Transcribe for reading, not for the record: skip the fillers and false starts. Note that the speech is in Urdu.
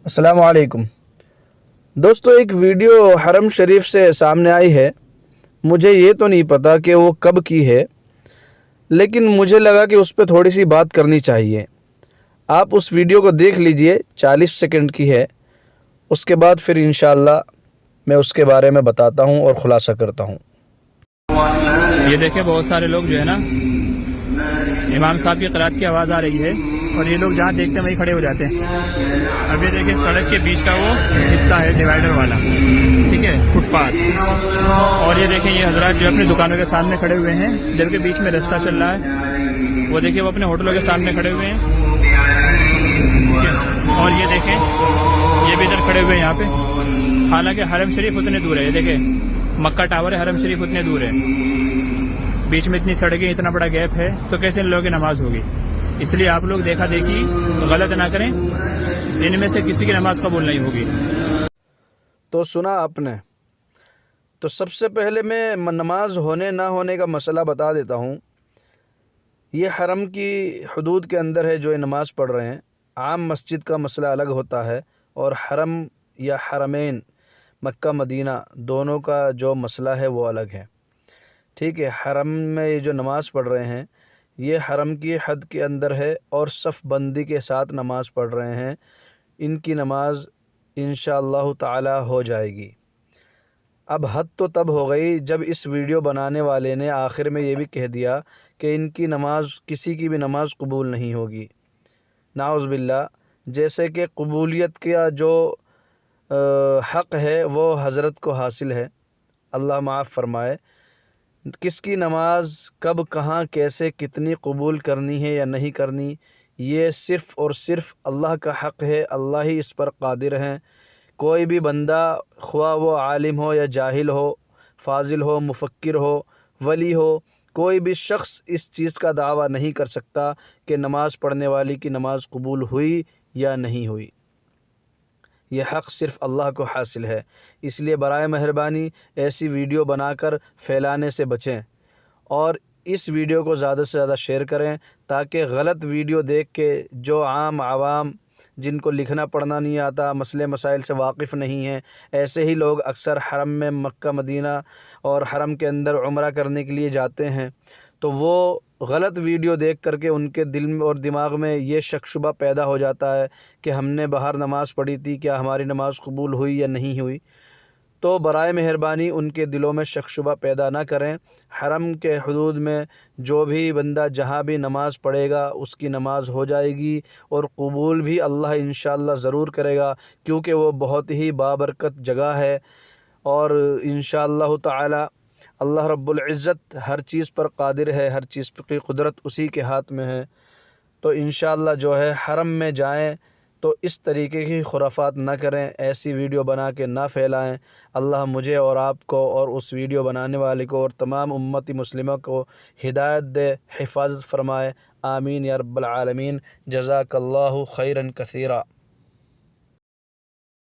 السلام علیکم دوستو، ایک ویڈیو حرم شریف سے سامنے آئی ہے۔ مجھے یہ تو نہیں پتا کہ وہ کب کی ہے، لیکن مجھے لگا کہ اس پہ تھوڑی سی بات کرنی چاہیے۔ آپ اس ویڈیو کو دیکھ لیجئے، 40 سیکنڈ کی ہے۔ اس کے بعد پھر انشاءاللہ میں اس کے بارے میں بتاتا ہوں اور خلاصہ کرتا ہوں۔ یہ دیکھیں، بہت سارے لوگ جو ہے نا، امام صاحب کی قرات کی آواز آ رہی ہے اور یہ لوگ جہاں دیکھتے ہیں وہیں کھڑے ہو جاتے ہیں۔ اب یہ دیکھیں، سڑک کے بیچ کا وہ حصہ ہے ڈیوائیڈر والا، ٹھیک ہے، فٹ پاتھ۔ اور یہ دیکھیں، یہ حضرات جو اپنی دکانوں کے سامنے کھڑے ہوئے ہیں، جبکہ بیچ میں رستہ چل رہا ہے۔ وہ دیکھیں، وہ اپنے ہوٹلوں کے سامنے کھڑے ہوئے ہیں، اور یہ دیکھیں، یہ بھی ادھر کھڑے ہوئے ہیں یہاں پہ۔ حالانکہ حرم شریف اتنے دور ہے، یہ دیکھیں مکہ ٹاور ہے، حرم شریف اتنے دور ہے، بیچ میں اتنی سڑکیں، اتنا بڑا گیپ ہے، تو کیسے ان لوگوں کی نماز ہوگی؟ اس لیے آپ لوگ دیکھا دیکھی غلط نہ کریں، ان میں سے کسی کی نماز قبول نہیں ہوگی۔ تو سنا آپ نے؟ تو سب سے پہلے میں نماز ہونے نہ ہونے کا مسئلہ بتا دیتا ہوں۔ یہ حرم کی حدود کے اندر ہے جو یہ نماز پڑھ رہے ہیں۔ عام مسجد کا مسئلہ الگ ہوتا ہے، اور حرم یا حرمین مکہ مدینہ دونوں کا جو مسئلہ ہے وہ الگ ہے، ٹھیک ہے۔ حرم میں یہ جو نماز پڑھ رہے ہیں، یہ حرم کی حد کے اندر ہے اور صف بندی کے ساتھ نماز پڑھ رہے ہیں۔ ان کی نماز انشاءاللہ تعالی ہو جائے گی۔ اب حد تو تب ہو گئی جب اس ویڈیو بنانے والے نے آخر میں یہ بھی کہہ دیا کہ ان کی نماز، کسی کی بھی نماز قبول نہیں ہوگی۔ نعوذ باللہ، جیسے کہ قبولیت کا جو حق ہے وہ حضرت کو حاصل ہے، اللہ معاف فرمائے۔ کس کی نماز کب، کہاں، کیسے، کتنی قبول کرنی ہے یا نہیں کرنی، یہ صرف اور صرف اللہ کا حق ہے۔ اللہ ہی اس پر قادر ہیں۔ کوئی بھی بندہ، خواہ وہ عالم ہو یا جاہل ہو، فاضل ہو، مفکر ہو، ولی ہو، کوئی بھی شخص اس چیز کا دعویٰ نہیں کر سکتا کہ نماز پڑھنے والی کی نماز قبول ہوئی یا نہیں ہوئی۔ یہ حق صرف اللہ کو حاصل ہے۔ اس لیے برائے مہربانی ایسی ویڈیو بنا کر پھیلانے سے بچیں، اور اس ویڈیو کو زیادہ سے زیادہ شیئر کریں، تاکہ غلط ویڈیو دیکھ کے جو عام عوام، جن کو لکھنا پڑھنا نہیں آتا، مسئلے مسائل سے واقف نہیں ہیں، ایسے ہی لوگ اکثر حرم میں مکہ مدینہ اور حرم کے اندر عمرہ کرنے کے لیے جاتے ہیں، تو وہ غلط ویڈیو دیکھ کر کے ان کے دل اور دماغ میں یہ شک شبہ پیدا ہو جاتا ہے کہ ہم نے باہر نماز پڑھی تھی، کیا ہماری نماز قبول ہوئی یا نہیں ہوئی۔ تو برائے مہربانی ان کے دلوں میں شک شبہ پیدا نہ کریں۔ حرم کے حدود میں جو بھی بندہ جہاں بھی نماز پڑھے گا، اس کی نماز ہو جائے گی، اور قبول بھی اللہ انشاءاللہ ضرور کرے گا، کیونکہ وہ بہت ہی بابرکت جگہ ہے، اور انشاءاللہ تعالی اللہ رب العزت ہر چیز پر قادر ہے، ہر چیز کی قدرت اسی کے ہاتھ میں ہے۔ تو انشاءاللہ جو ہے حرم میں جائیں تو اس طریقے کی خرافات نہ کریں، ایسی ویڈیو بنا کے نہ پھیلائیں۔ اللہ مجھے اور آپ کو اور اس ویڈیو بنانے والے کو اور تمام امتی مسلمہ کو ہدایت دے، حفاظت فرمائے، آمین یا رب العالمین۔ جزاک اللہ خیرا کثیرا۔